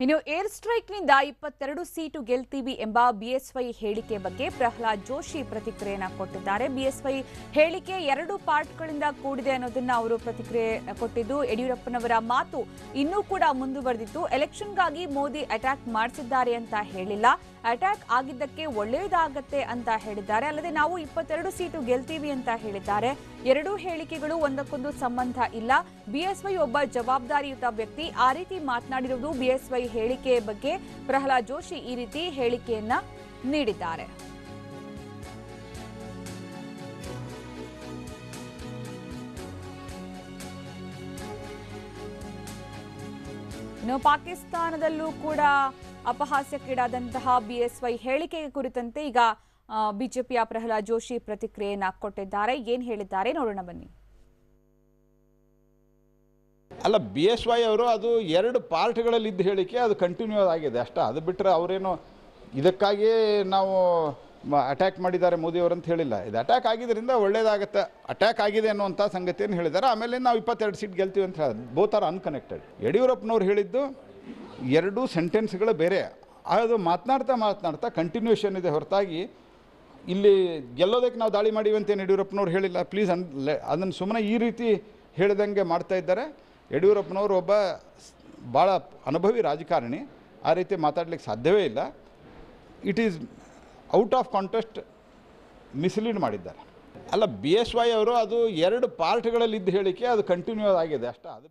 ಇನ್ನು air ಸ್ಟ್ರೈಕ್ನಿಂದ 22 seat ಗೆಲ್ತೀವಿ ಎಂಬ ಬಿಎಸ್ವೈ ಹೇಳಿಕೆ ಬಗ್ಗೆ ಪ್ರಹ್ಲಾದ್ ಜೋಶಿ ಪ್ರತಿಕ್ರಿಯೆಯನ್ನು ಕೊಟ್ಟಿದ್ದಾರೆ. ಬಿಎಸ್ವೈ ಹೇಳಿಕೆ 2 ಪಾರ್ಟ್ಗಳಿಂದ ಕೂಡಿದೆ ಅನ್ನೋದನ್ನ ಅವರು ಪ್ರತಿಕ್ರಿಯೆ ಕೊಟ್ಟಿದ್ದು, ಯಡಿಯೂರಪ್ಪನವರ ಮಾತು ಇನ್ನೂ ಕೂಡ ಮುಂದುವರೆದಿತ್ತು. ಎಲೆಕ್ಷನ್ಗಾಗಿ ಮೋದಿ ಅಟ್ಯಾಕ್ ಮಾಡಿಸಿದ್ದಾರೆ ಅಂತ ಹೇಳಿಲ್ಲ, ಅಟ್ಯಾಕ್ ಆಗಿದ್ದಕ್ಕೆ ಒಳ್ಳೆಯದಾಗತ್ತೆ ಅಂತ ಹೇಳಿದ್ದಾರೆ. ಅಲ್ಲದೆ ನಾವು 22 ಸೀಟು ಗೆಲ್ತೀವಿ ಅಂತ ಹೇಳಿದ್ದಾರೆ. ಎರಡೂ ಹೇಳಿಕೆಗಳು ಒಂದಕ್ಕೊಂದು ಸಂಬಂಧ ಇಲ್ಲ. ಬಿಎಸ್ವೈ ಒಬ್ಬ ಜವಾಬ್ದಾರಿಯುತ ವ್ಯಕ್ತಿ. ಆ ರೀತಿ ಮಾತನಾಡಿರುವುದು ಬಿಎಸ್ವೈ ಹೇಳಿಕೆ ಬಗ್ಗೆ ಪ್ರಹ್ಲಾದ್ ಜೋಶಿ ಈ ರೀತಿ ಹೇಳಿಕೆಯನ್ನ ನೀಡಿದ್ದಾರೆ. ಇನ್ನು ಪಾಕಿಸ್ತಾನದಲ್ಲೂ ಕೂಡ ಅಪಹಾಸ್ಯಕ್ಕೀಡಾದಂತಹ ಬಿಎಸ್ವೈ ಹೇಳಿಕೆ ಕುರಿತಂತೆ ಈಗ ಬಿಜೆಪಿಯ ಪ್ರಹ್ಲಾದ್ ಜೋಶಿ ಪ್ರತಿಕ್ರಿಯೆಯನ್ನ ಕೊಟ್ಟಿದ್ದಾರೆ. ಏನ್ ಹೇಳಿದ್ದಾರೆ ನೋಡೋಣ ಬನ್ನಿ. ಅಲ್ಲ, ಬಿಎಸ್ವೈ ಅವರು ಅದು 2 ಪಾರ್ಟ್ಗಳಲ್ಲಿದ್ದ ಹೇಳಿಕೆ, ಅದು ಕಂಟಿನ್ಯೂ ಆಗಿದೆ ಅಷ್ಟೇ. ಅದು ಬಿಟ್ಟರೆ ಅವರೇನು ಇದಕ್ಕಾಗಿಯೇ ನಾವು ಅಟ್ಯಾಕ್ ಮಾಡಿದ್ದಾರೆ ಮೋದಿಯವರಂತ ಹೇಳಿಲ್ಲ. ಇದು ಅಟ್ಯಾಕ್ ಆಗಿದ್ದರಿಂದ ಒಳ್ಳೇದಾಗತ್ತೆ, ಅಟ್ಯಾಕ್ ಆಗಿದೆ ಅನ್ನುವಂಥ ಸಂಗತಿಯನ್ನು ಹೇಳಿದ್ದಾರೆ. ಆಮೇಲೆ ನಾವು 22 ಸೀಟ್ ಗೆಲ್ತೀವಿ ಅಂತ ಹೇಳಿದ್ರು. Both are unconnected. ಯಡಿಯೂರಪ್ಪನವ್ರು ಹೇಳಿದ್ದು 2 ಸೆಂಟೆನ್ಸ್ಗಳು ಬೇರೆ. ಅದು ಮಾತನಾಡ್ತಾ ಕಂಟಿನ್ಯೂಷನ್ ಇದೆ ಹೊರತಾಗಿ ಇಲ್ಲಿ ಗೆಲ್ಲೋದಕ್ಕೆ ನಾವು ದಾಳಿ ಮಾಡಿವಿ ಅಂತೇನು ಯಡಿಯೂರಪ್ಪನವ್ರು ಹೇಳಿಲ್ಲ. ಪ್ಲೀಸ್ ಅದನ್ನು ಸುಮ್ಮನೆ ಈ ರೀತಿ ಹೇಳಿದಂಗೆ ಮಾಡ್ತಾ ಇದ್ದಾರೆ. ಯಡಿಯೂರಪ್ಪನವರು ಒಬ್ಬ ಭಾಳ ಅನುಭವಿ ರಾಜಕಾರಣಿ, ಆ ರೀತಿ ಮಾತಾಡಲಿಕ್ಕೆ ಸಾಧ್ಯವೇ ಇಲ್ಲ. It is out of contest mislead ಮಾಡಿದ್ದಾರೆ. ಅಲ್ಲ, ಬಿಎಸ್ವೈ ಅವರು ಅದು 2 ಪಾರ್ಟ್ಗಳಲ್ಲಿದ್ದ ಹೇಳಿಕೆ, ಅದು ಕಂಟಿನ್ಯೂ ಆಗಿದೆ ಅಷ್ಟೇ. ಅದು